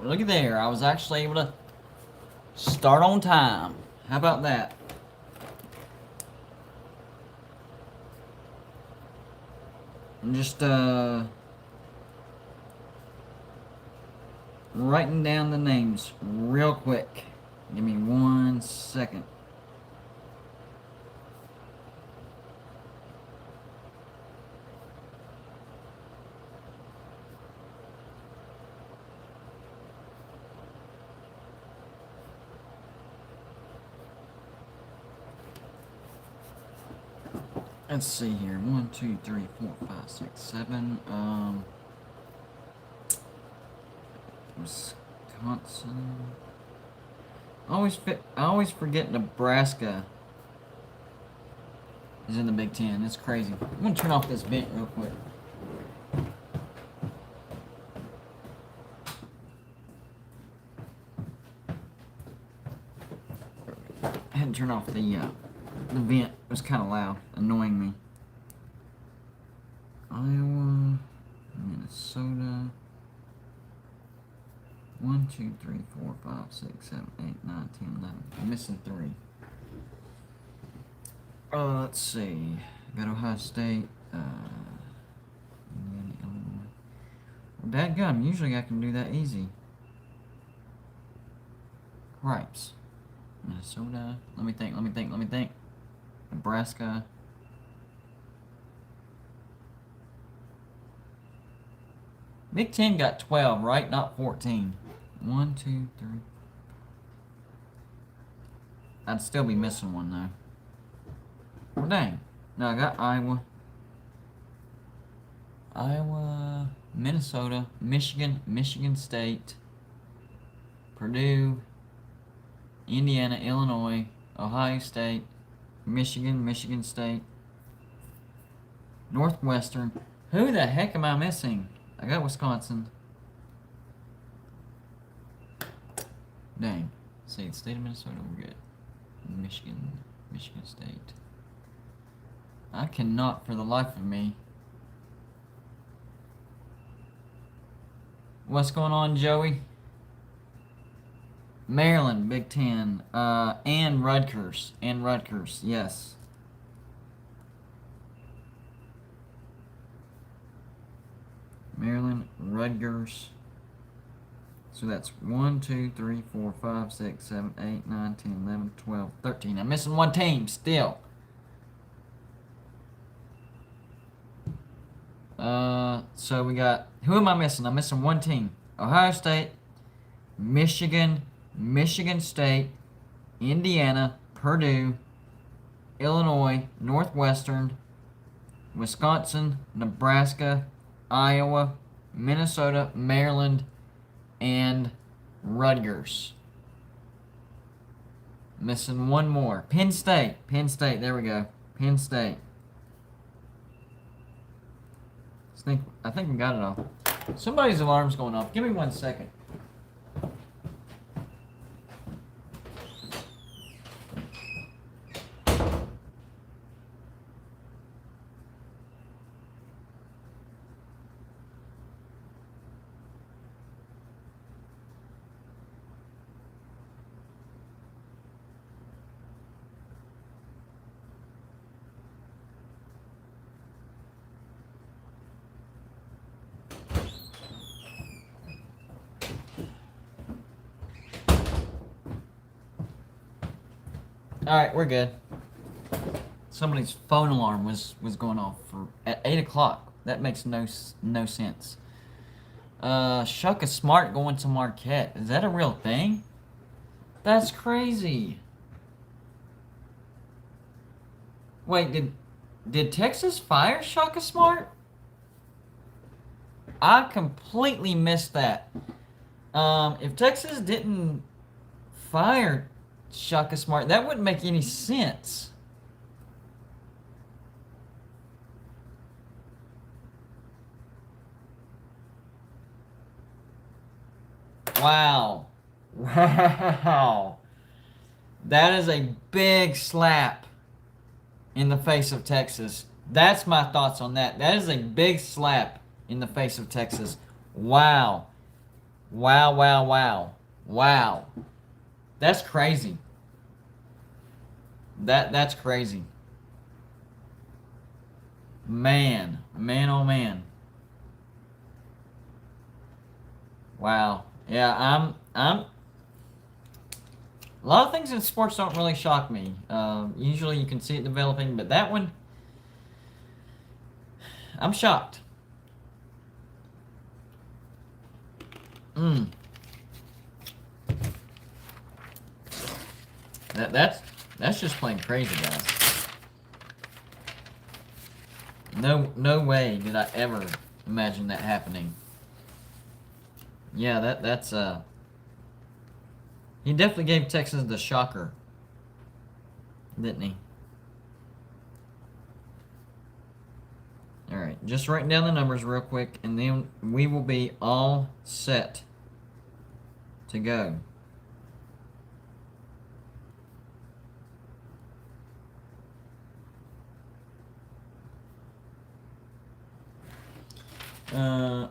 Look at there. I was actually able to start on time. How about that? I'm just writing down the names real quick. Give me 1 second. Let's see here. 1, 2, 3, 4, 5, 6, 7. Wisconsin. I always forget Nebraska is in the Big Ten. It's crazy. I'm gonna turn off this vent real quick. I had to turn off the vent. It was kind of loud, annoying me. Iowa, Minnesota. 1, 2, 3, 4, 5, 6, 7, 8, 9, 10, 11. I'm missing 3. Let's see. Got Ohio State. Indiana, Illinois. Well, dadgum, usually I can do that easy. Cripes. Minnesota. Let me think. Nebraska. Big Ten got 12, right? Not 14. 1, 2, 3. I'd still be missing one, though. Well, dang. No, I got Iowa. Minnesota, Michigan State, Purdue, Indiana, Illinois, Ohio State, Michigan State, Northwestern. Who the heck am I missing? I got Wisconsin. Dang. See, the state of Minnesota, we're good. Michigan State. I cannot, for the life of me. What's going on, Joey? Maryland, Big Ten. And Rutgers. Yes. Maryland, Rutgers. So that's 1, 2, 3, 4, 5, 6, 7, 8, 9, 10, 11, 12, 13. I'm missing one team still. So we got, who am I missing? I'm missing one team. Ohio State, Michigan State, Indiana, Purdue, Illinois, Northwestern, Wisconsin, Nebraska, Iowa, Minnesota, Maryland, and Rutgers. Missing one more. Penn State, there we go. Penn State. I think we got it all. Somebody's alarm's going off. Give me 1 second. Alright, we're good. Somebody's phone alarm was going off at 8 o'clock. That makes no sense. Shaka Smart going to Marquette. Is that a real thing? That's crazy. Wait, did Texas fire Shaka Smart? I completely missed that. If Texas didn't fire Shaka Smart, that wouldn't make any sense. Wow. That is a big slap in the face of Texas. That's my thoughts on that. That is a big slap in the face of Texas. Wow. Wow, wow, wow. Wow. That's crazy. That's crazy. Man. Man, oh man. Wow. Yeah, I'm a lot of things in sports don't really shock me. Usually you can see it developing, but that one, I'm shocked. Mm. That's just plain crazy, guys. No way did I ever imagine that happening. Yeah, that's he definitely gave Texas the shocker, didn't he? All right, just writing down the numbers real quick, and then we will be all set to go. I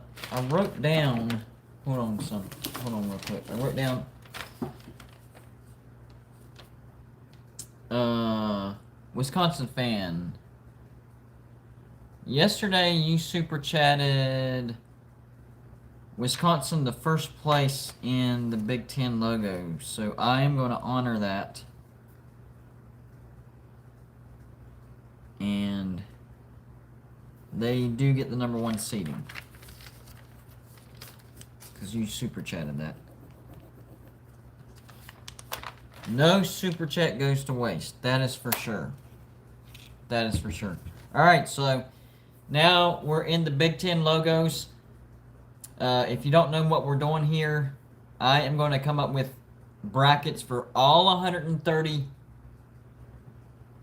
wrote down. Hold on, real quick. I wrote down. Wisconsin fan. Yesterday, you super chatted Wisconsin the first place in the Big Ten logo, so I am going to honor that. And they do get the number 1 seeding. Because you super chatted that. No super chat goes to waste. That is for sure. That is for sure. Alright, so now we're in the Big Ten logos. If you don't know what we're doing here, I am going to come up with brackets for all 130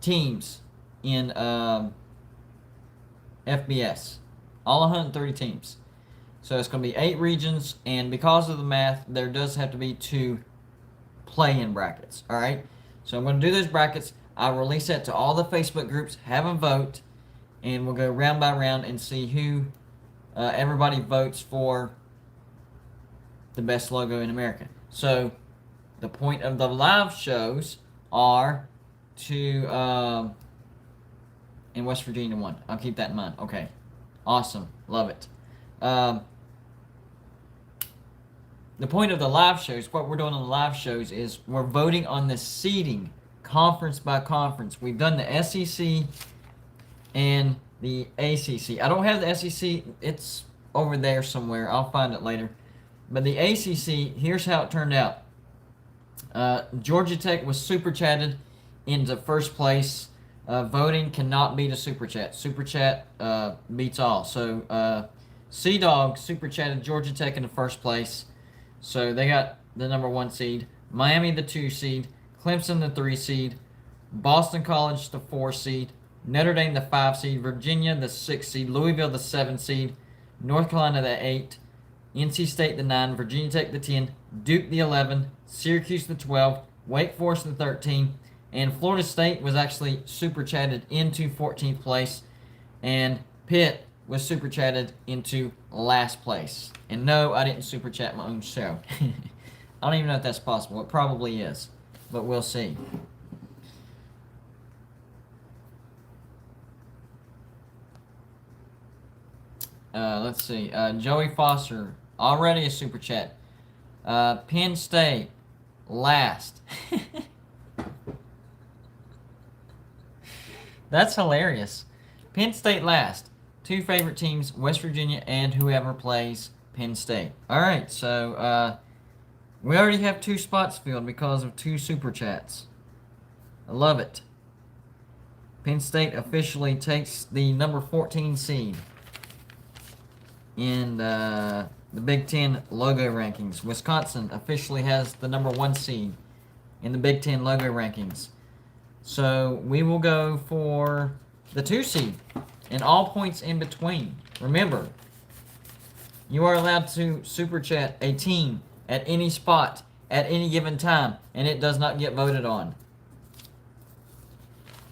teams in FBS. All 130 teams. So it's going to be 8 regions, and because of the math, there does have to be 2 play-in brackets. All right? So I'm going to do those brackets. I'll release that to all the Facebook groups, have them vote, and we'll go round by round and see who everybody votes for the best logo in America. So the point of the live shows are to in West Virginia won. I'll keep that in mind. Okay. Awesome. Love it. The point of the live shows, what we're doing on the live shows is we're voting on the seeding conference by conference. We've done the SEC and the ACC. I don't have the SEC. It's over there somewhere. I'll find it later. But the ACC, here's how it turned out. Georgia Tech was super chatted into first place. Voting cannot beat a super chat. Super chat beats all. So Sea Dog super chatted Georgia Tech into first place. So they got the number 1 seed. Miami the 2 seed. Clemson the 3 seed. Boston College the 4 seed. Notre Dame the 5 seed. Virginia the 6 seed. Louisville the 7 seed. North Carolina the 8. NC State the 9. Virginia Tech the 10. Duke the 11. Syracuse the 12. Wake Forest the 13. And Florida State was actually super chatted into 14th place. And Pitt was super chatted into last place. And no, I didn't super chat my own show. I don't even know if that's possible. It probably is. But we'll see. Let's see. Joey Foster, already a super chat. Penn State, last. That's hilarious. Penn State last. 2 favorite teams, West Virginia and whoever plays Penn State. Alright, so we already have 2 spots filled because of 2 super chats. I love it. Penn State officially takes the number 14 seed in the Big Ten logo rankings. Wisconsin officially has the number 1 seed in the Big Ten logo rankings. So we will go for the 2 seed and all points in between. Remember, you are allowed to super chat a team at any spot at any given time, and it does not get voted on.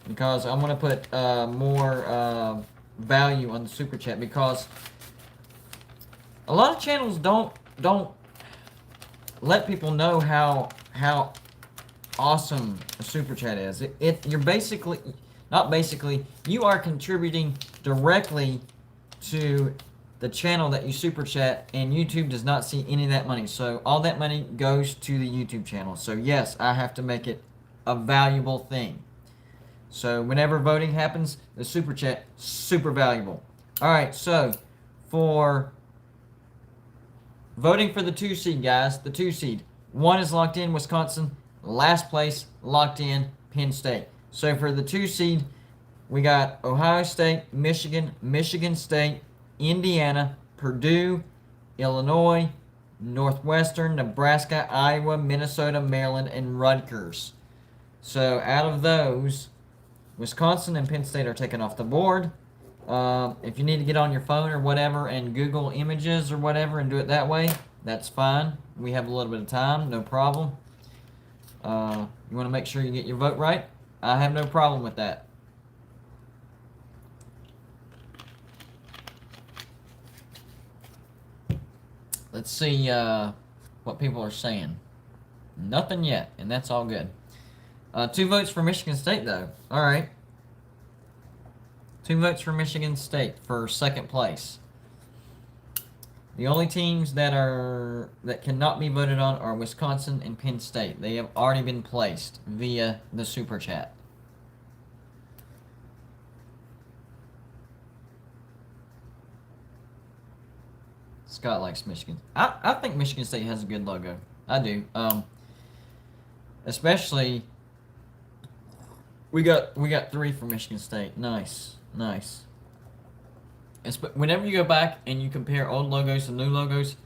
Because I'm going to put more value on the super chat, because a lot of channels don't let people know how awesome a super chat is. You're basically, not basically, you are contributing directly to the channel that you super chat, and YouTube does not see any of that money. So all that money goes to the YouTube channel. So yes, I have to make it a valuable thing. So whenever voting happens, the super chat, super valuable. All right, so for voting for the 2 seed, guys, the 2 seed. 1 is locked in, Wisconsin. Last place, locked in, Penn State. So for the 2 seed, we got Ohio State, Michigan, Michigan State, Indiana, Purdue, Illinois, Northwestern, Nebraska, Iowa, Minnesota, Maryland, and Rutgers. So out of those, Wisconsin and Penn State are taken off the board. If you need to get on your phone or whatever and Google images or whatever and do it that way, that's fine. We have a little bit of time, no problem. You want to make sure you get your vote right? I have no problem with that. Let's see what people are saying. Nothing yet, and that's all good. 2 votes for Michigan State, though. All right. 2 votes for Michigan State for 2nd place. The only teams that cannot be voted on are Wisconsin and Penn State. They have already been placed via the super chat. Scott likes Michigan. I think Michigan State has a good logo. I do. Especially we got 3 for Michigan State. Nice. Whenever you go back and you compare old logos to new logos,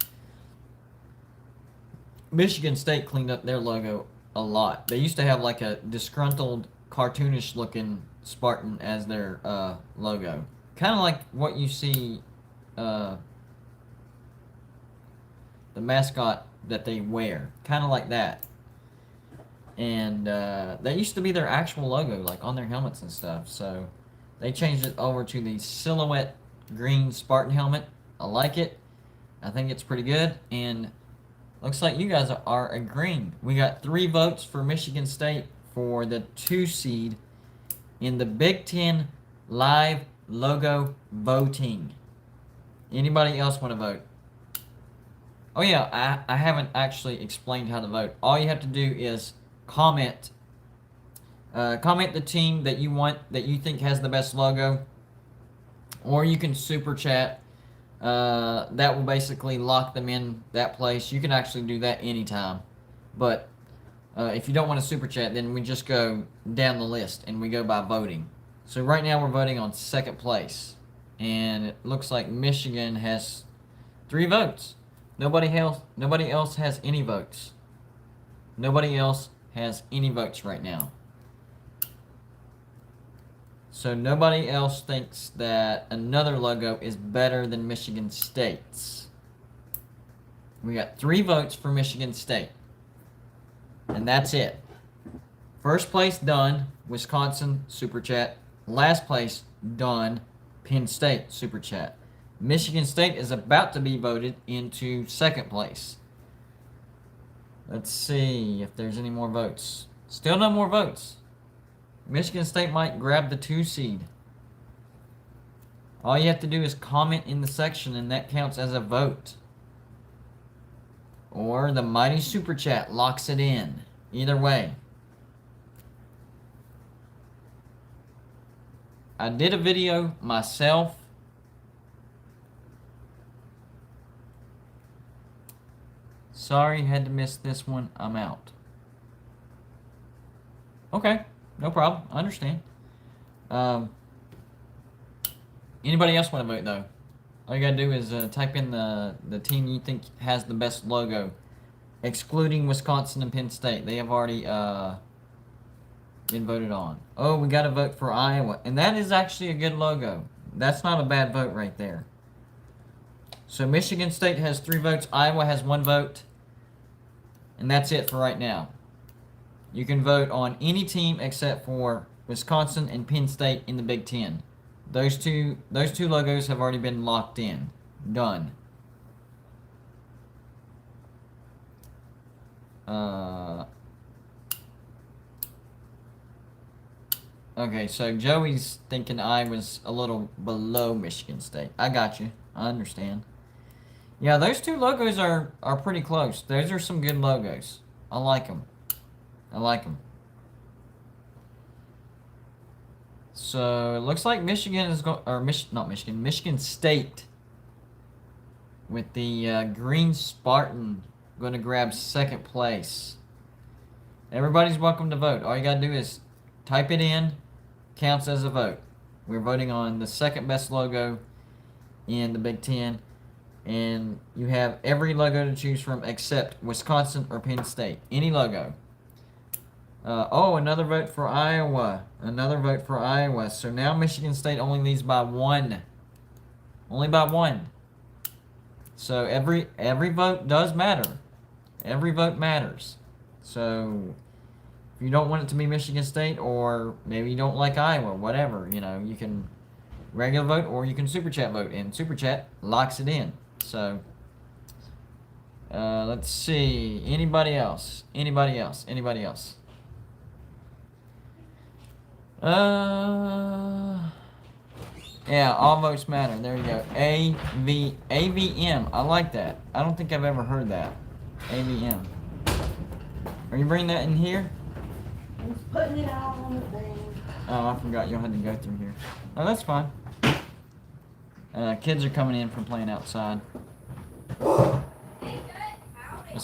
Michigan State cleaned up their logo a lot. They used to have like a disgruntled, cartoonish looking Spartan as their logo. Kind of like what you see the mascot that they wear. Kind of like that. And that used to be their actual logo, like on their helmets and stuff. So they changed it over to the silhouette green Spartan helmet. I like it. I think it's pretty good. And looks like you guys are agreeing. We got 3 votes for Michigan State for the 2 seed in the Big Ten live logo voting. Anybody else want to vote? Oh yeah, I haven't actually explained how to vote. All you have to do is comment the team that you want, that you think has the best logo, or you can super chat. That will basically lock them in that place. You can actually do that anytime, but if you don't want to super chat, then we just go down the list and we go by voting. So right now we're voting on 2nd place, and it looks like Michigan has 3 votes. Nobody else has any votes. Nobody else has any votes right now. So nobody else thinks that another logo is better than Michigan State's. We got 3 votes for Michigan State. And that's it. 1st place done, Wisconsin super chat. Last place done, Penn State super chat. Michigan State is about to be voted into 2nd place. Let's see if there's any more votes. Still no more votes. Michigan State might grab the 2 seed. All you have to do is comment in the section, and that counts as a vote. Or the mighty super chat locks it in. Either way. I did a video myself. Sorry, had to miss this one. I'm out. Okay, no problem. I understand. Anybody else want to vote, though? All you gotta do is type in the team you think has the best logo, excluding Wisconsin and Penn State. They have already been voted on. Oh, we gotta vote for Iowa. And that is actually a good logo. That's not a bad vote right there. So Michigan State has 3 votes. Iowa has 1 vote. And that's it for right now. You can vote on any team except for Wisconsin and Penn State in the Big Ten. Those two logos have already been locked in. Done. Okay, so Joey's thinking I was a little below Michigan State. I got you. I understand. Yeah, those two logos are pretty close. Those are some good logos. I like them. I like them. So it looks like Michigan is going, or not Michigan, Michigan State with the green Spartan going to grab second place. Everybody's welcome to vote. All you got to do is type it in, counts as a vote. We're voting on the second best logo in the Big Ten, and you have every logo to choose from except Wisconsin or Penn State. Any logo. Another vote for Iowa. Another vote for Iowa. So now Michigan State only leads by one. Only by one. So every vote does matter. Every vote matters. So if you don't want it to be Michigan State, or maybe you don't like Iowa, whatever, you can regular vote or you can super chat vote, and super chat locks it in. So let's see. Anybody else? Anybody else? Anybody else? Yeah, all votes matter. There you go. AVM. I like that. I don't think I've ever heard that. AVM. Are you bringing that in here? I'm just putting it out on the thing. Oh, I forgot y'all had to go through here. Oh, that's fine. Kids are coming in from playing outside. Was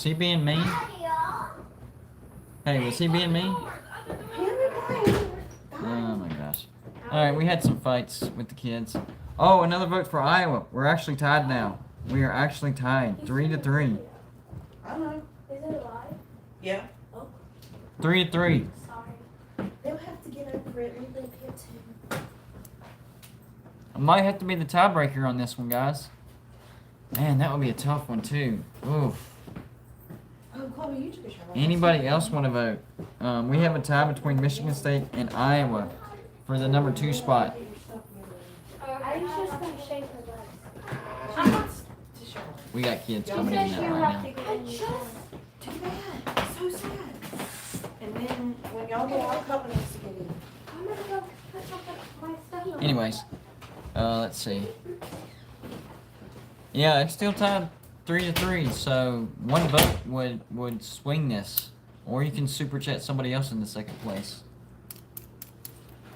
he being mean? Hey, was he being mean? Oh my gosh. Alright, we had some fights with the kids. Oh, another vote for Iowa. We're actually tied now. We are actually tied. 3-3. I know. Is it live? Yeah. 3-3. Sorry. They'll have to get over it. We live here too. I might have to be the tiebreaker on this one, guys. Man, that would be a tough one too. Oof. Oh, Chloe, you took a shower. Anybody else want to vote? We have a tie between Michigan State and Iowa for the number 2 spot. I was just gonna shave her legs. She wants to shower. We got kids She coming said in she now would right have to now. get I in the shower. just too bad. So sad. And then when y'all go out, Coven needs to get in. I'm gonna go put something my stuff on. Anyways, let's see. Yeah, it's still tied 3-3, so one vote would swing this, or you can super chat somebody else in the second place.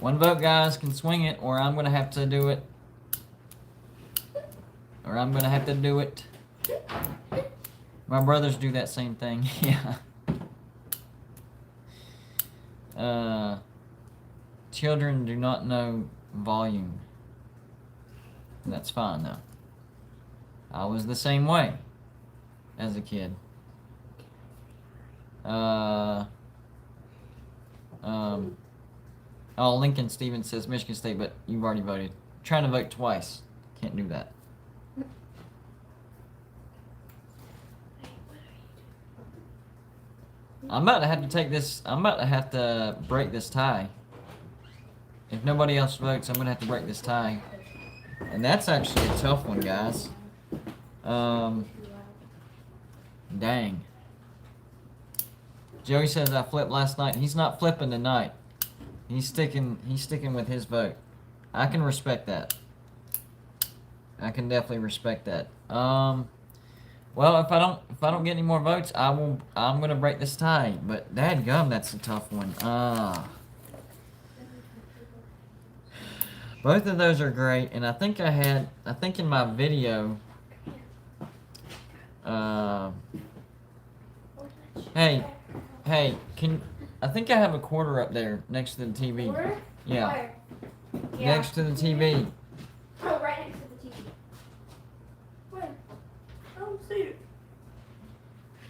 One vote, guys, can swing it, or I'm gonna have to do it. Or I'm gonna have to do it. My brothers do that same thing. Yeah. Children do not know volume. That's fine though. I was the same way as a kid. Oh, Lincoln Stevens says Michigan State, but you've already voted. Trying to vote twice. Can't do that. I'm about to have to take this. I'm about to have to break this tie. If nobody else votes, I'm gonna have to break this tie. And that's actually a tough one, guys. Dang. Joey says I flipped last night. He's not flipping tonight. He's sticking with his vote. I can respect that. I can definitely respect that. Well, if I don't get any more votes, I'm gonna break this tie. But dadgum, that's a tough one. Both of those are great, and I think in my video. Hey, I think I have a quarter up there next to the TV. Order? Yeah, Where? Yeah. next to the TV. Oh, right next to the TV. Where? I don't see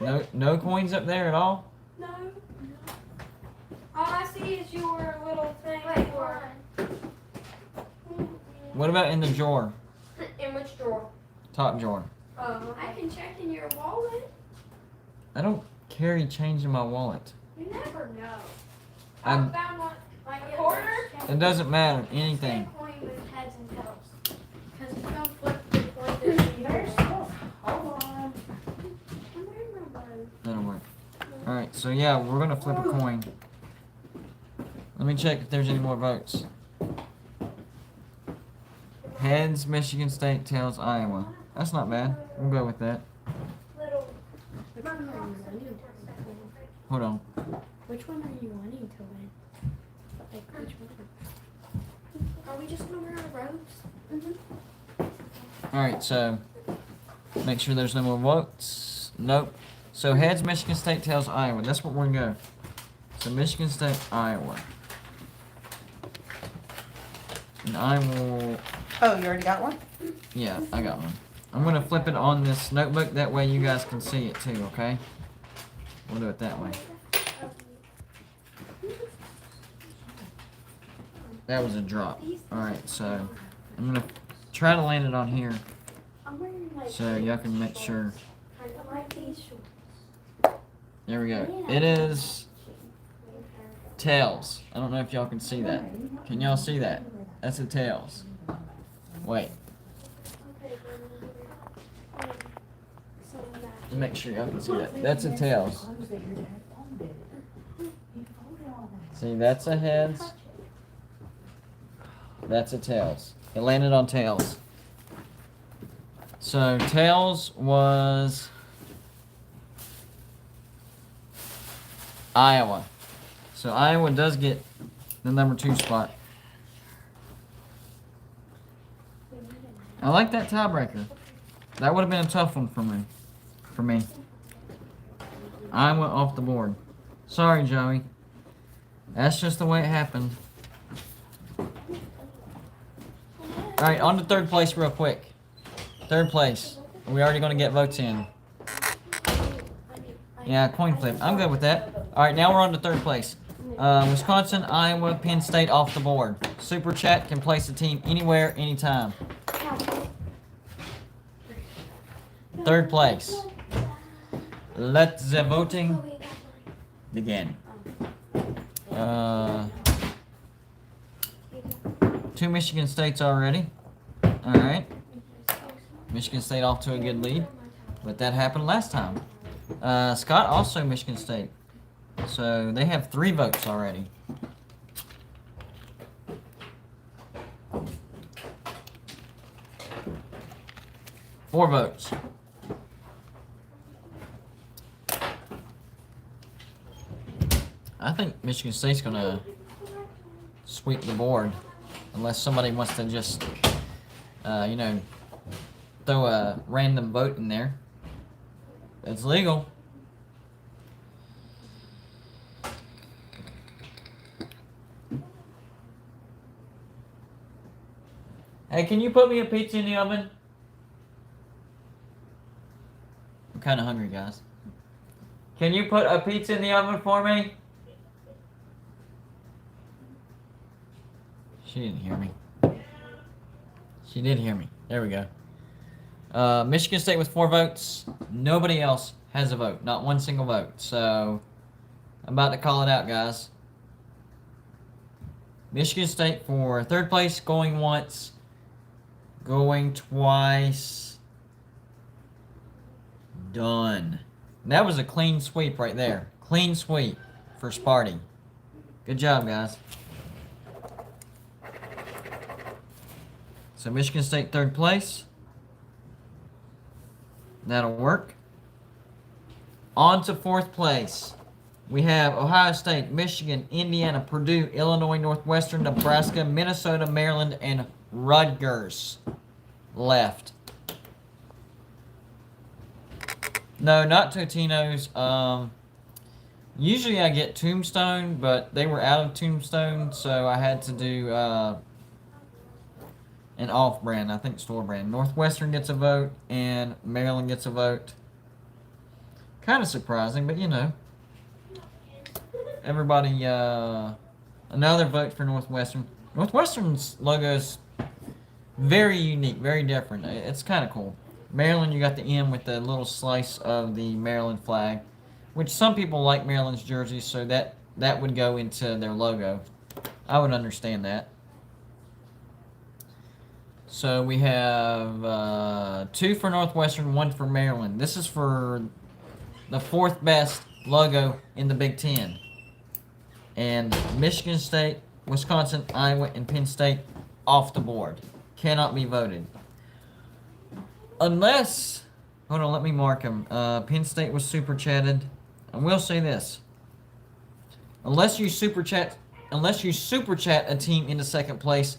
it. No coins up there at all. No. All I see is your little thing. Wait, for. What about in the drawer? In which drawer? Top drawer. I can check in your wallet. I don't carry change in my wallet. You never know. I- I found one. Like a quarter? It doesn't matter. Anything. Coin with heads and tails. Because it's gonna flip the coin this There's stuff. Hold on. That'll work. All so yeah, we're gonna flip a coin. Let me check if there's any more votes. Heads, Michigan State. Tails, Iowa. That's not bad. We'll go with that. Little. Which one are you wanting to win? Hold on. Which one are you wanting to win? Like, which one? Are we just gonna wear our robes? Alright, so make sure there's no more votes. Nope. So heads, Michigan State. Tails, Iowa. That's what we're gonna go. So Michigan State, Iowa. And I will. Oh, you already got one? Yeah, I got one. I'm gonna flip it on this notebook. That way you guys can see it too. Okay. We'll do it that way. That was a drop. Alright, so I'm gonna try to land it on here I'm wearing like. so y'all can make sure. I like these shorts. There we go. It is tails. I don't know if y'all can see that. Can y'all see that? That's a tails. Wait, make sure y'all can see that. That's a tails. See, that's a heads. That's a tails. It landed on tails. So tails was Iowa. So Iowa does get the number 2 spot. I like that tiebreaker. That would have been a tough one for me. Iowa off the board. Sorry, Joey. That's just the way it happened. Alright, on to 3rd place real quick. 3rd place. Are we already going to get votes in? Yeah, coin flip. I'm good with that. Alright, now we're on to 3rd place. Wisconsin, Iowa, Penn State off the board. Super Chat can place a team anywhere, anytime. 3rd place. Let the voting begin. 2 Michigan States already. Alright. Michigan State off to a good lead. But that happened last time. Scott also Michigan State. So they have 3 votes already. Four votes. I think Michigan State's gonna sweep the board, unless somebody wants to just, you know, throw a random vote in there. It's legal. Hey, can you put me a pizza in the oven? I'm kind of hungry, guys. Can you put a pizza in the oven for me? She didn't hear me. She did hear me. There we go. Michigan State with 4 votes. Nobody else has a vote. Not one single vote. So, I'm about to call it out, guys. Michigan State for 3rd place, going once, going twice. Done. That was a clean sweep right there. Clean sweep for Sparty. Good job, guys. So Michigan State 3rd place. That'll work. On to 4th place. We have Ohio State, Michigan, Indiana, Purdue, Illinois, Northwestern, Nebraska, Minnesota, Maryland, and Rutgers left. No, not Totino's. Usually I get Tombstone, but they were out of Tombstone, so I had to do an off-brand, I think store brand. Northwestern gets a vote, and Maryland gets a vote. Kind of surprising, but you know. Everybody, another vote for Northwestern. Northwestern's logo is very unique, very different. It's kind of cool. Maryland, you got the M with the little slice of the Maryland flag, which some people like Maryland's jerseys, so that would go into their logo. I would understand that. So we have 2 for Northwestern, 1 for Maryland. This is for the 4th best logo in the Big Ten. And Michigan State, Wisconsin, Iowa, and Penn State off the board. Cannot be voted. Unless, hold on, let me mark them. Penn State was super chatted. I will say this. Unless you super chat a team into second place,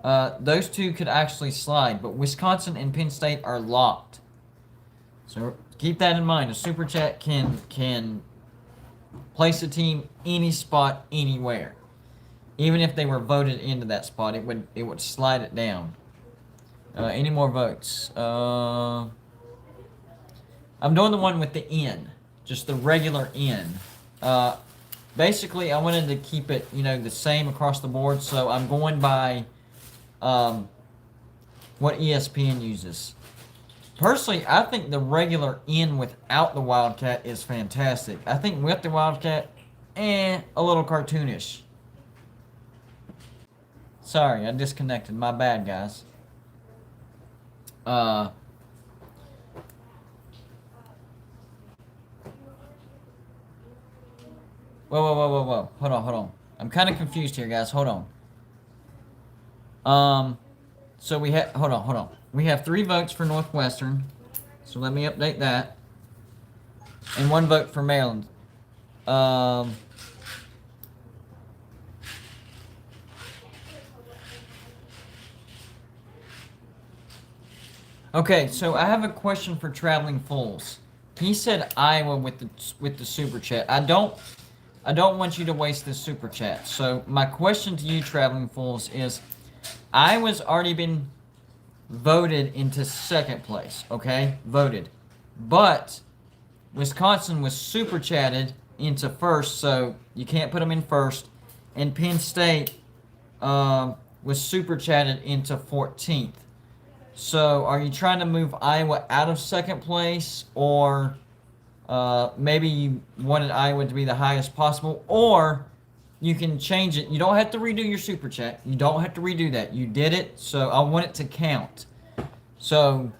those two could actually slide. But Wisconsin and Penn State are locked. So keep that in mind. A super chat can place a team any spot, anywhere. Even if they were voted into that spot, it would slide it down. Any more votes? I'm doing the one with the N, just the regular N. Basically, I wanted to keep it, the same across the board, so I'm going by what ESPN uses. Personally, I think the regular N without the Wildcat is fantastic. I think with the Wildcat, a little cartoonish. Sorry, I disconnected. My bad, guys. Whoa. Hold on. I'm kind of confused here, guys. Hold on. So we have, hold on. We have 3 votes for Northwestern. So let me update that. And 1 vote for Maryland. Okay, so I have a question for Traveling Fools. He said Iowa with the super chat. I don't want you to waste this super chat. So my question to you, Traveling Fools, is Iowa's already been voted into second place. Okay, voted, but Wisconsin was super chatted into first, so you can't put them in first. And Penn State was super chatted into 14th. So, are you trying to move Iowa out of second place, or maybe you wanted Iowa to be the highest possible, or you can change it. You don't have to redo your super chat. You don't have to redo that. You did it, so I want it to count. So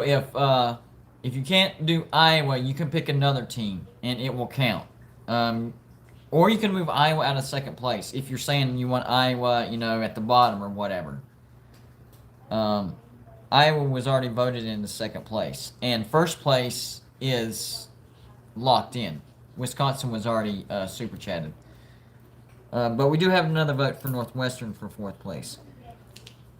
if you can't do Iowa, you can pick another team, and it will count. Or you can move Iowa out of second place if you're saying you want Iowa, at the bottom or whatever. Iowa was already voted into second place, and first place is locked in. Wisconsin was already super chatted. But we do have another vote for Northwestern for 4th place.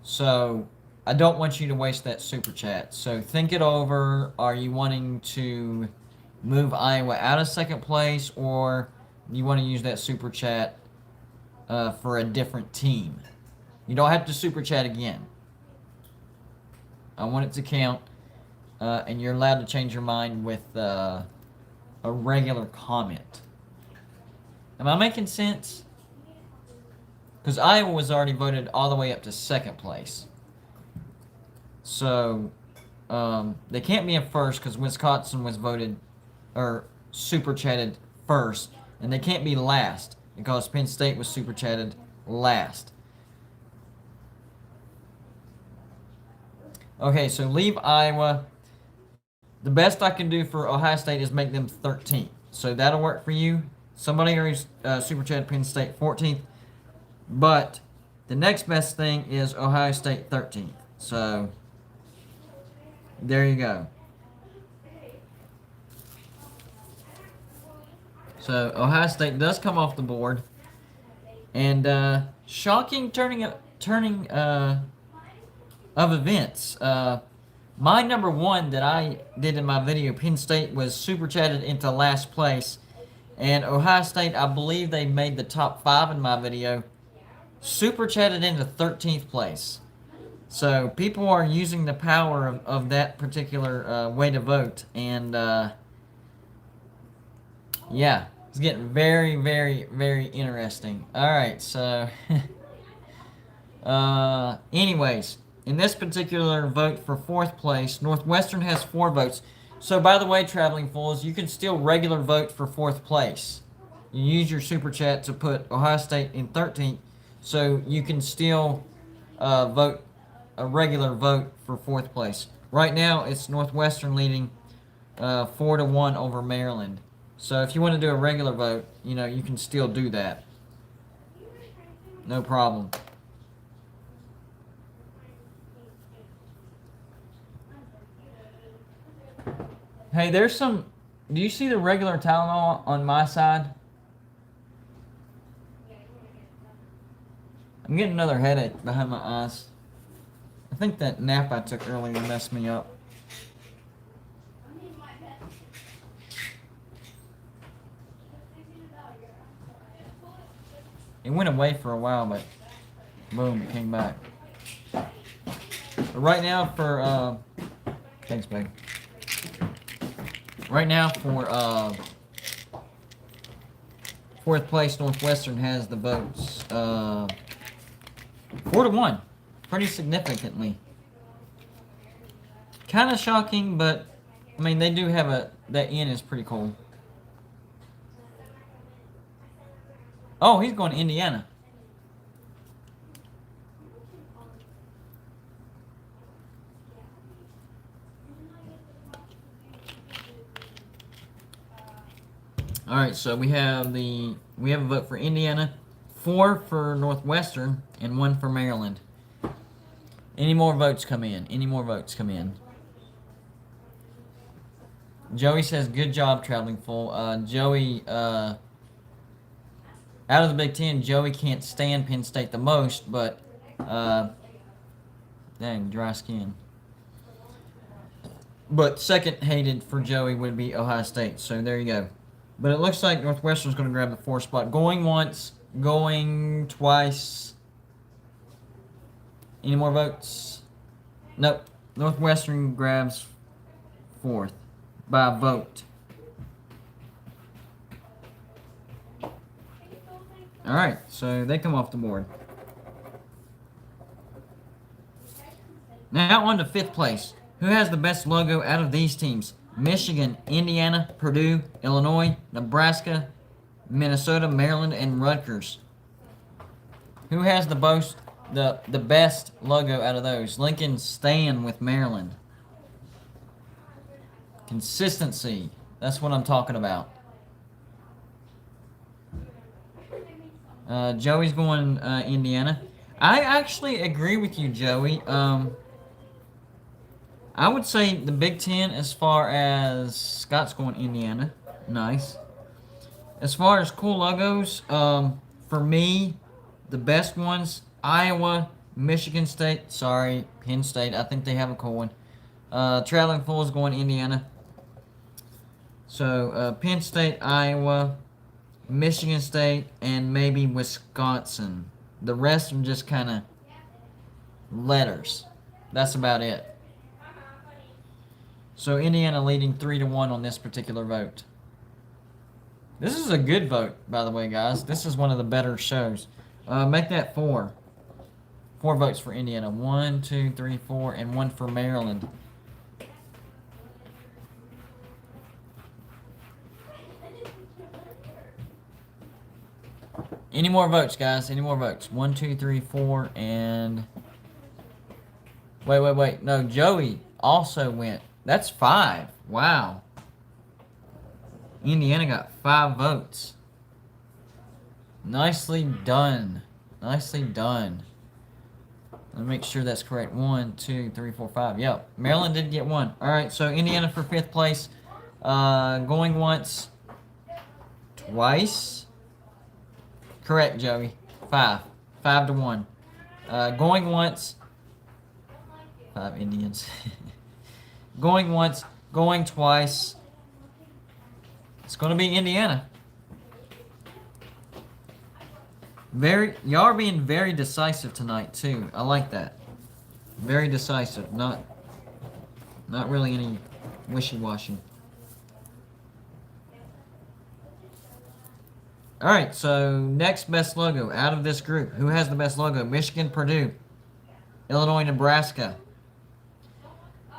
So I don't want you to waste that super chat. So think it over. Are you wanting to move Iowa out of second place, or you want to use that super chat for a different team? You don't have to super chat again. I want it to count, and you're allowed to change your mind with a regular comment. Am I making sense? Because Iowa was already voted all the way up to second place. So, they can't be in first because Wisconsin was voted, or super chatted first. And they can't be last because Penn State was super chatted last. Okay, so leave Iowa. The best I can do for Ohio State is make them 13th. So that'll work for you. Somebody already super chatted Penn State 14th. But the next best thing is Ohio State 13th. So there you go. So Ohio State does come off the board. And shocking turning of events. My number 1 that I did in my video, Penn State, was super chatted into last place. And Ohio State, I believe they made the top 5 in my video, super chatted into 13th place. So people are using the power of that particular way to vote. And yeah, it's getting very, very, very interesting. Alright, so anyways, in this particular vote for 4th place, Northwestern has 4 votes. So, by the way, Traveling Fools, you can still regular vote for 4th place. You use your super chat to put Ohio State in 13th, so you can still vote a regular vote for 4th place. Right now, it's Northwestern leading 4-1 over Maryland. So if you want to do a regular vote, you know, you can still do that. No problem. Hey, there's some. Do you see the regular Tylenol on my side? I'm getting another headache behind my eyes. I think that nap I took earlier messed me up. It went away for a while, but boom, it came back. But right now for thanks, babe. Right now for fourth place, Northwestern has the votes 4-1, pretty significantly. Kind of shocking, but I mean they do have that N is pretty cool. Oh, he's going to Indiana. All right, so we have a vote for Indiana, 4 for Northwestern, and 1 for Maryland. Any more votes come in? Any more votes come in? Joey says, "Good job, traveling full." Joey, out of the Big Ten, Joey can't stand Penn State the most, but dang, dry skin. But second hated for Joey would be Ohio State. So there you go. But it looks like Northwestern's going to grab the 4th spot. Going once, going twice. Any more votes? Nope. Northwestern grabs 4th by a vote. All right, so they come off the board. Now on to 5th place. Who has the best logo out of these teams? Michigan, Indiana, Purdue, Illinois, Nebraska, Minnesota, Maryland, and Rutgers. Who has the best logo out of those? Lincoln staying with Maryland. Consistency. That's what I'm talking about. Joey's going Indiana. I actually agree with you, Joey. I would say the Big Ten as far as Scott's going Indiana. Nice. As far as cool logos, for me, the best ones, Iowa, Michigan State, sorry, Penn State. I think they have a cool one. Traveling Full is going Indiana. So Penn State, Iowa, Michigan State, and maybe Wisconsin. The rest are just kind of letters. That's about it. So Indiana leading 3-1 on this particular vote. This is a good vote, by the way, guys. This is one of the better shows. Make that 4. 4 votes for Indiana. 1, 2, 3, 4, and 1 for Maryland. Any more votes, guys? Any more votes? 1, 2, 3, 4, and... Wait. No, Joey also went. That's 5. Wow. Indiana got 5 votes. Nicely done. Nicely done. Let me make sure that's correct. 1, 2, 3, 4, 5. Yep. Maryland did get 1. All right, so Indiana for 5th place. Going once. Twice. Correct, Joey. 5. 5-1. Going once. 5 Indians. Going once, going twice. It's going to be Indiana. Y'all are being very decisive tonight too. I like that. Very decisive. Not really any wishy-washy. All right. So next best logo out of this group. Who has the best logo? Michigan, Purdue, Illinois, Nebraska,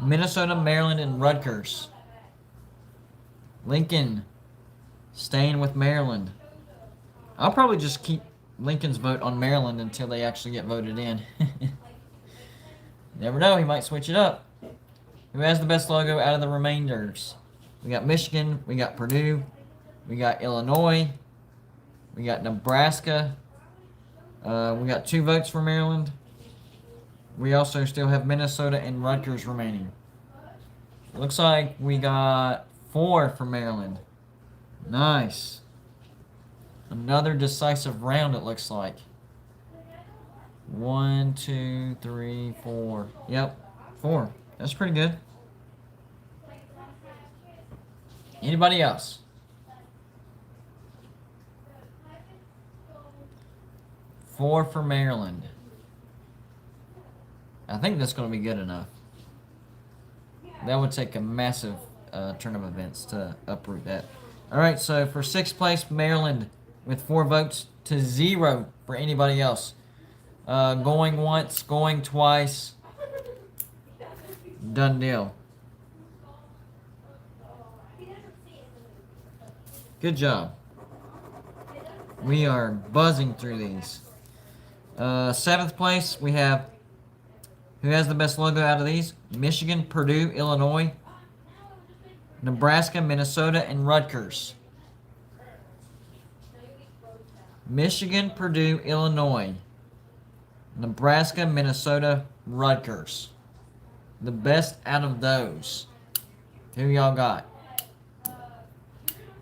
Minnesota, Maryland, and Rutgers. Lincoln staying with Maryland. I'll probably just keep Lincoln's vote on Maryland until they actually get voted in. Never know, he might switch it up. Who has the best logo out of the remainders? We got Michigan. We got Purdue. We got Illinois. We got Nebraska. We got 2 votes for Maryland. We also still have Minnesota and Rutgers remaining. Looks like we got 4 for Maryland. Nice. Another decisive round, it looks like. 1, 2, 3, 4. Yep, 4. That's pretty good. Anybody else? Four for Maryland. I think that's going to be good enough. That would take a massive turn of events to uproot that. All right, so for 6th place, Maryland with 4 votes to 0 for anybody else. Going once, going twice. Done deal. Good job. We are buzzing through these. 7th place, we have, who has the best logo out of these? Michigan, Purdue, Illinois, Nebraska, Minnesota, and Rutgers. Michigan, Purdue, Illinois, Nebraska, Minnesota, Rutgers. The best out of those. Who y'all got?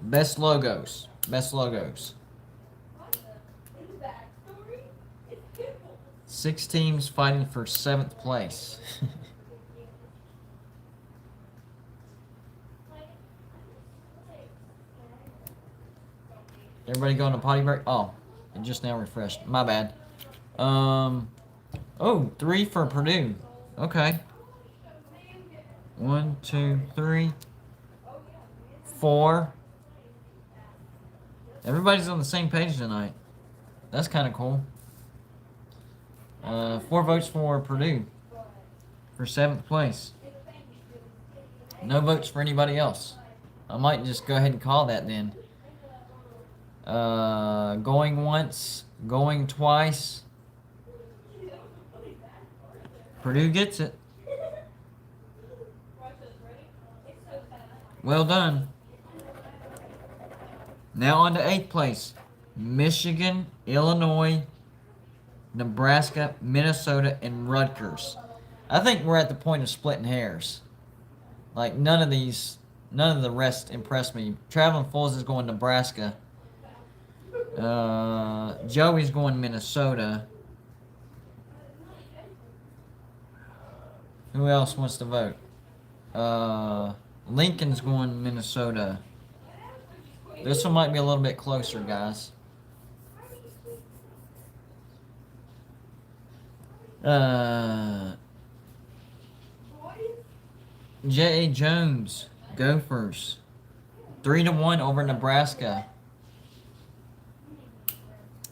Best logos. Best logos. 6 teams fighting for 7th place. Everybody going to potty break? Oh, it just now refreshed. My bad. Oh, 3 for Purdue. Okay. 1, 2, 3, 4. Everybody's on the same page tonight. That's kind of cool. 4 votes for Purdue for 7th place. No votes for anybody else. I might just go ahead and call that then. Going once, going twice. Purdue gets it. Well done. Now on to 8th place. Michigan, Illinois, Nebraska, Minnesota, and Rutgers. I think we're at the point of splitting hairs. Like, none of the rest impressed me. Traveling Fools is going Nebraska. Joey's going Minnesota. Who else wants to vote? Lincoln's going Minnesota. This one might be a little bit closer, guys. J.A. Jones, Gophers. 3-1 over Nebraska.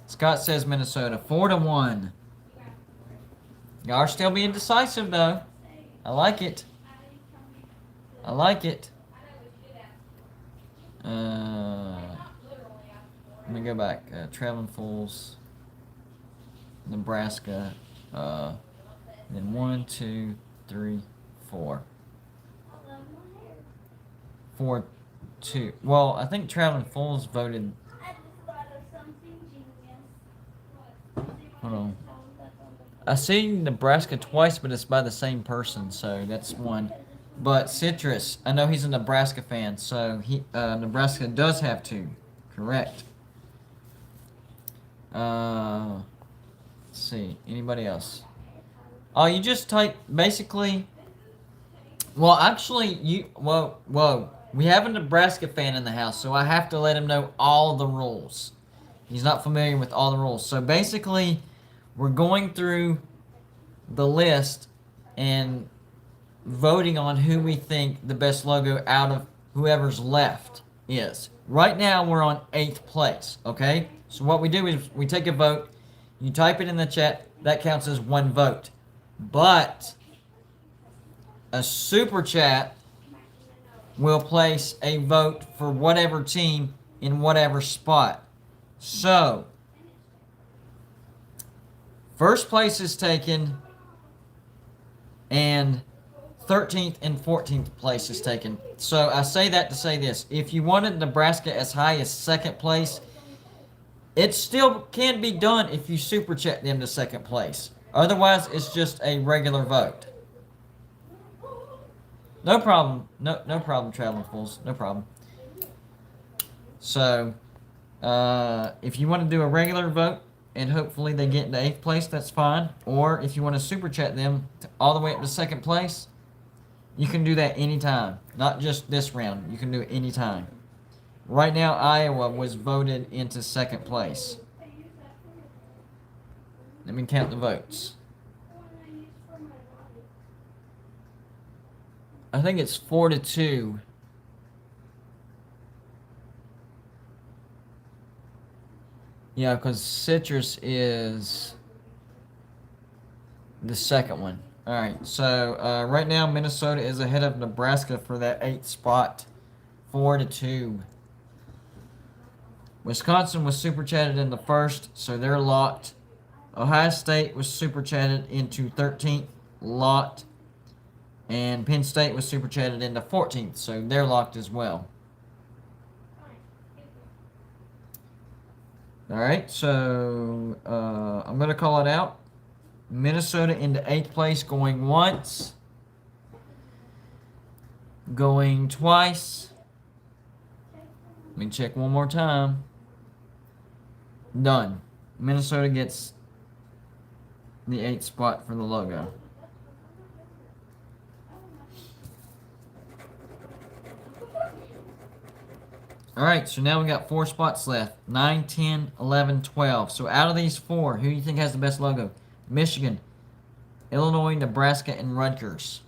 Scott says Minnesota. 4-1. Y'all are still being decisive, though. I like it. I like it. Let me go back. Traveling Fools, Nebraska. Then 1, 2, 3, 4. 4, 2. Well, I think Traveling Fools voted. Hold on. I see Nebraska twice, but it's by the same person, so that's one. But Citrus, I know he's a Nebraska fan, so Nebraska does have 2. Correct. Let's see. Anybody else? Oh, you just type basically. Well, actually, whoa. We have a Nebraska fan in the house, so I have to let him know all the rules. He's not familiar with all the rules. So basically, we're going through the list and voting on who we think the best logo out of whoever's left is. Right now, we're on 8th place, okay? So what we do is we take a vote. You type it in the chat. That counts as 1 vote. But a super chat will place a vote for whatever team in whatever spot. So, first place is taken, and 13th and 14th place is taken. So I say that to say this. If you wanted Nebraska as high as second place, it still can be done if you super chat them to second place. Otherwise, it's just a regular vote. No problem. No problem, Traveling Fools. No problem. So, if you want to do a regular vote and hopefully they get into 8th place, that's fine. Or if you want to super chat them all the way up to second place, you can do that anytime. Not just this round. You can do it anytime. Right now, Iowa was voted into second place. Let me count the votes. I think it's 4-2. Yeah, because Citrus is the second one. Alright, so right now Minnesota is ahead of Nebraska for that 8th spot. 4-2. Wisconsin was super chatted in the first, so they're locked. Ohio State was super chatted into 13th, locked. And Penn State was super chatted into 14th, so they're locked as well. Alright, so I'm going to call it out. Minnesota into 8th place, going once. Going twice. Let me check one more time. Done. Minnesota gets the 8th spot for the logo. Alright, so now we got 4 spots left. 9, 10, 11, 12. So out of these 4, who do you think has the best logo? Michigan, Illinois, Nebraska, and Rutgers.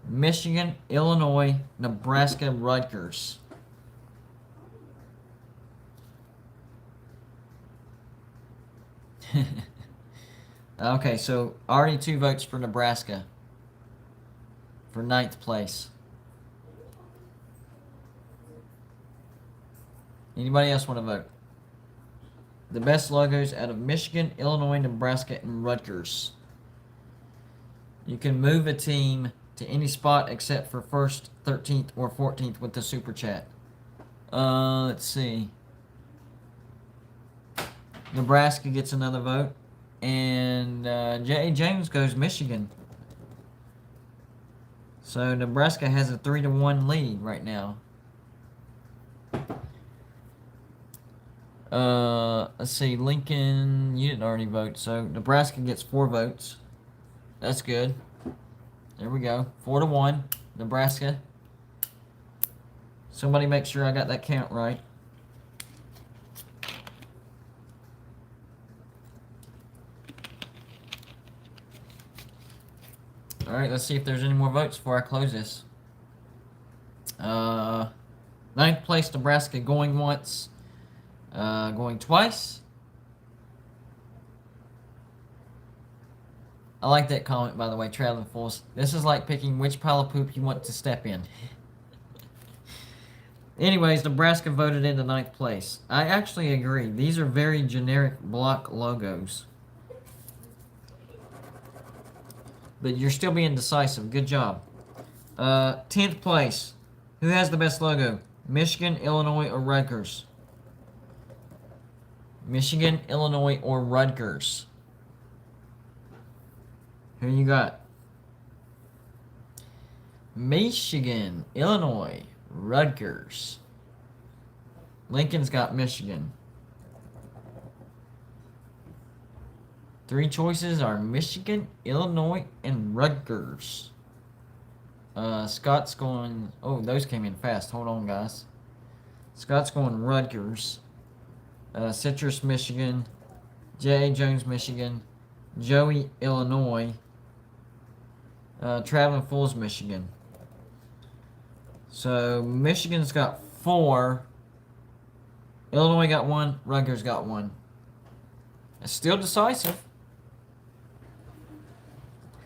Michigan, Illinois, Nebraska, Rutgers. Okay, so already 2 votes for Nebraska for 9th place. Anybody else want to vote? The best logos out of Michigan, Illinois, Nebraska, and Rutgers. You can move a team to any spot except for 1st, 13th, or 14th with the super chat. Let's see. Nebraska gets another vote. And J.A. James goes Michigan. So Nebraska has a 3-1 lead right now. Let's see, Lincoln, you didn't already vote, so Nebraska gets 4 votes. That's good. There we go. 4-1, Nebraska. Somebody make sure I got that count right. Alright, let's see if there's any more votes before I close this. 9th place, Nebraska going once. Going twice. I like that comment, by the way, Traveling Fools. This is like picking which pile of poop you want to step in. Anyways, Nebraska voted into 9th place. I actually agree. These are very generic block logos. But you're still being decisive. Good job. 10th place. Who has the best logo? Michigan, Illinois, or Rutgers? Michigan, Illinois, or Rutgers? Who you got? Michigan, Illinois, Rutgers. Lincoln's got Michigan. 3 choices are Michigan, Illinois, and Rutgers. Scott's going... Oh, those came in fast. Hold on, guys. Scott's going Rutgers. Citrus, Michigan. J.A. Jones, Michigan. Joey, Illinois. Traveling Fools, Michigan. So, Michigan's got 4. Illinois got 1. Rutgers got 1. It's still decisive.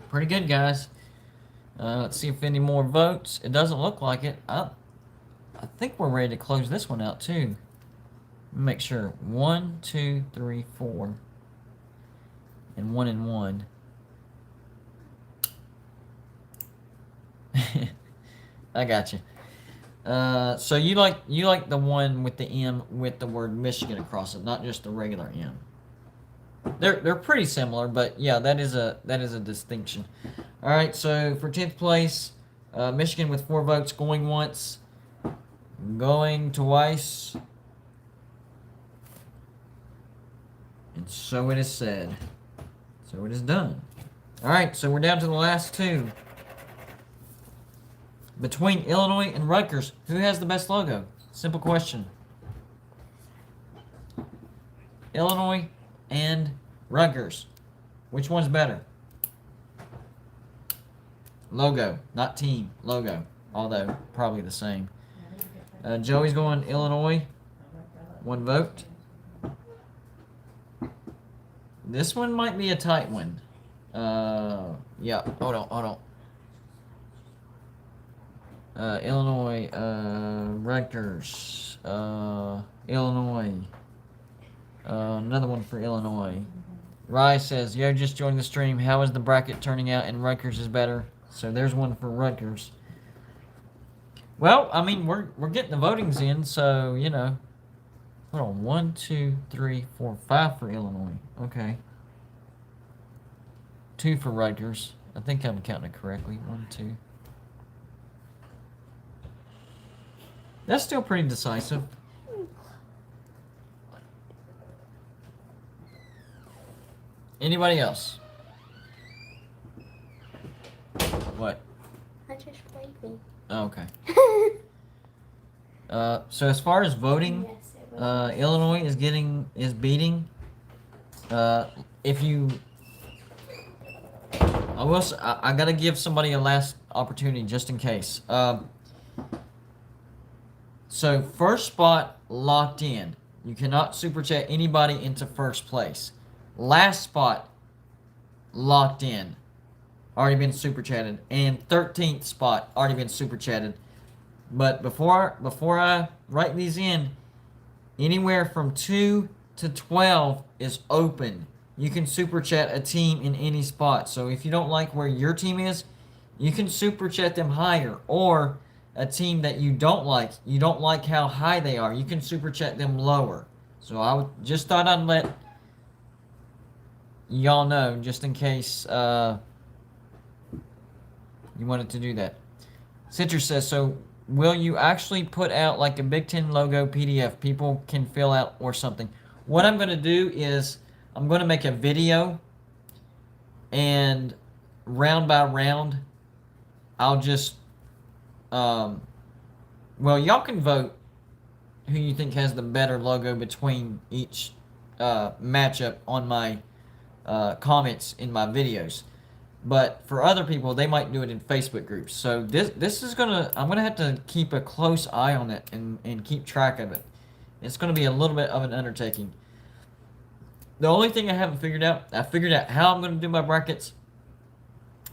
Pretty good, guys. Let's see if any more votes. It doesn't look like it. I think we're ready to close this one out, too. Make sure. 1, 2, 3, 4. And 1 and 1. I got you. So you like the one with the M with the word Michigan across it, not just the regular M. They're pretty similar, but yeah, that is a distinction. All right, so for 10th place, Michigan with 4 votes, going once, going twice, and so it is said. So it is done. All right, so we're down to the last 2. Between Illinois and Rutgers, who has the best logo? Simple question. Illinois and Rutgers. Which one's better? Logo, not team. Logo. Although, probably the same. Joey's going Illinois. 1 vote. This one might be a tight one. Yeah, hold on. Illinois, Rutgers, Illinois, another one for Illinois. Rye says, yo, just joined the stream. How is the bracket turning out? And Rutgers is better. So there's one for Rutgers. Well, I mean, we're getting the votings in, so, you know. Hold on. 1, 2, 3, 4, 5 for Illinois. Okay. 2 for Rutgers. I think I'm counting it correctly. 1, 2. That's still pretty decisive. Anybody else? What? I just played me. Oh, okay. So as far as voting, Yes, it was. Illinois is beating. If you, I gotta give somebody a last opportunity just in case. So first spot locked in. You cannot super chat anybody into first place. Last spot locked in. Already been super chatted. And 13th spot already been super chatted. But before I write these in, anywhere from 2 to 12 is open. You can super chat a team in any spot. So if you don't like where your team is, you can super chat them higher. Or a team that you don't like how high they are, you can super chat them lower. So I just thought I'd let y'all know, just in case you wanted to do that. Citrus says, so will you actually put out like a Big Ten logo PDF people can fill out or something? What I'm going to do is I'm going to make a video, and round by round I'll just well, y'all can vote who you think has the better logo between each matchup on my comments in my videos. But for other people, they might do it in Facebook groups. So this is I'm gonna have to keep a close eye on it and keep track of it. It's gonna be a little bit of an undertaking. The only thing I haven't figured out, I figured out how I'm gonna do my brackets.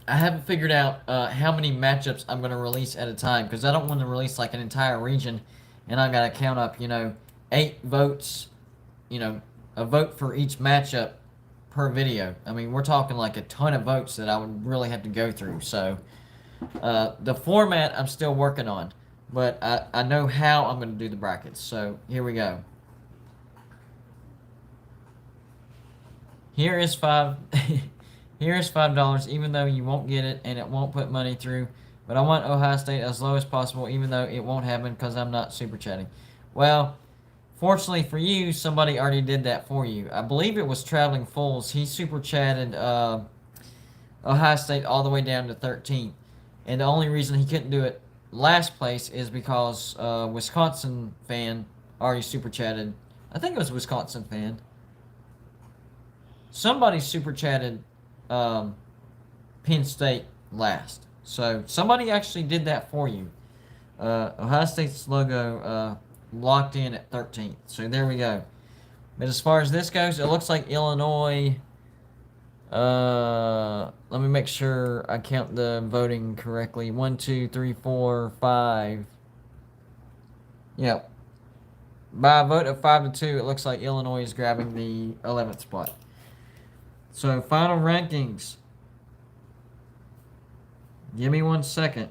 I haven't figured out how many matchups I'm going to release at a time, because I don't want to release like an entire region and I got to count up, 8 votes, a vote for each matchup per video. I mean, we're talking like a ton of votes that I would really have to go through. So the format I'm still working on, but I know how I'm going to do the brackets. So here we go. Here is 5. Here is $5, even though you won't get it and it won't put money through. But I want Ohio State as low as possible, even though it won't happen because I'm not super chatting. Well, fortunately for you, somebody already did that for you. I believe it was Traveling Fools. He super chatted Ohio State all the way down to 13th. And the only reason he couldn't do it last place is because Wisconsin fan already super chatted. I think it was Wisconsin fan. Somebody super chatted Penn State last. So somebody actually did that for you. Ohio State's logo locked in at 13th. So there we go. But as far as this goes, it looks like Illinois. Let me make sure I count the voting correctly. 1, 2, 3, 4, 5. Yep. By a vote of 5-2, it looks like Illinois is grabbing the 11th spot. So final rankings. Give me 1 second.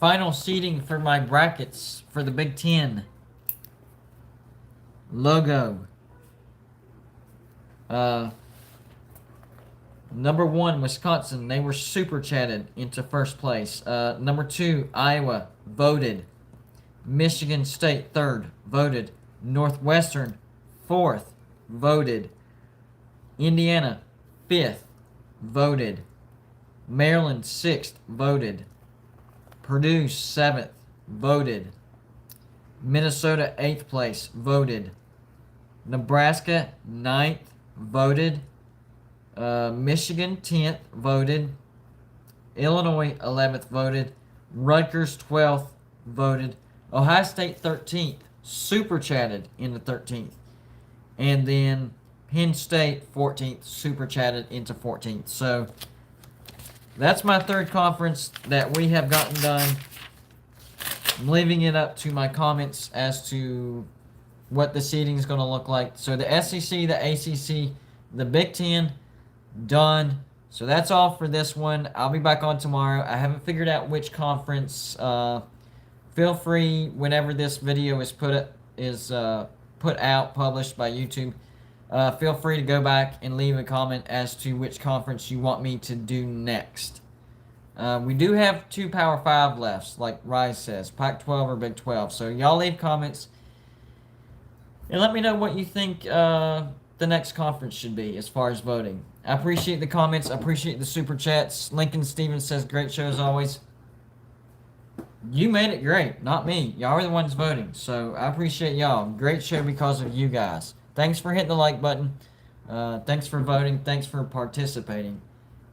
final seeding for my brackets for the Big Ten. Logo. Number 1, Wisconsin. They were super chatted into first place. Number 2, Iowa. Voted. Michigan State, 3rd. Voted. Northwestern, 4th. Voted. Indiana, 5th. Voted. Maryland, 6th. Voted. Purdue, 7th. Voted. Minnesota, 8th place. Voted. Nebraska, 9th. Voted. Michigan, 10th. Voted. Illinois, 11th. Voted. Rutgers, 12th. Voted. Ohio State, 13th. Super chatted in the 13th. And then Penn State, 14th. Super chatted into 14th. So that's my third conference that we have gotten done. I'm leaving it up to my comments as to what the seeding is going to look like. So the SEC, the ACC, the Big Ten, done. So that's all for this one. I'll be back on tomorrow. I haven't figured out which conference. Feel free, whenever this video is put out, published by YouTube, feel free to go back and leave a comment as to which conference you want me to do next. We do have 2 Power 5 left, like Rise says, Pac-12 or Big 12. So y'all leave comments and let me know what you think the next conference should be as far as voting. I appreciate the comments. I appreciate the super chats. Lincoln Stevens says, great show as always. You made it great, not me. Y'all are the ones voting, so I appreciate y'all. Great show because of you guys. Thanks for hitting the like button. Thanks for voting. Thanks for participating.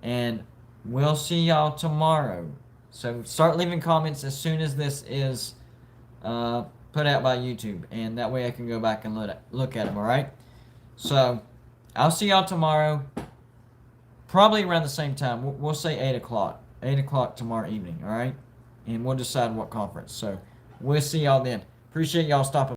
And we'll see y'all tomorrow. So start leaving comments as soon as this is put out by YouTube, and that way I can go back and look at them, all right? So I'll see y'all tomorrow, probably around the same time. We'll say 8 o'clock. 8 o'clock tomorrow evening, all right? And we'll decide what conference. So we'll see y'all then. Appreciate y'all stopping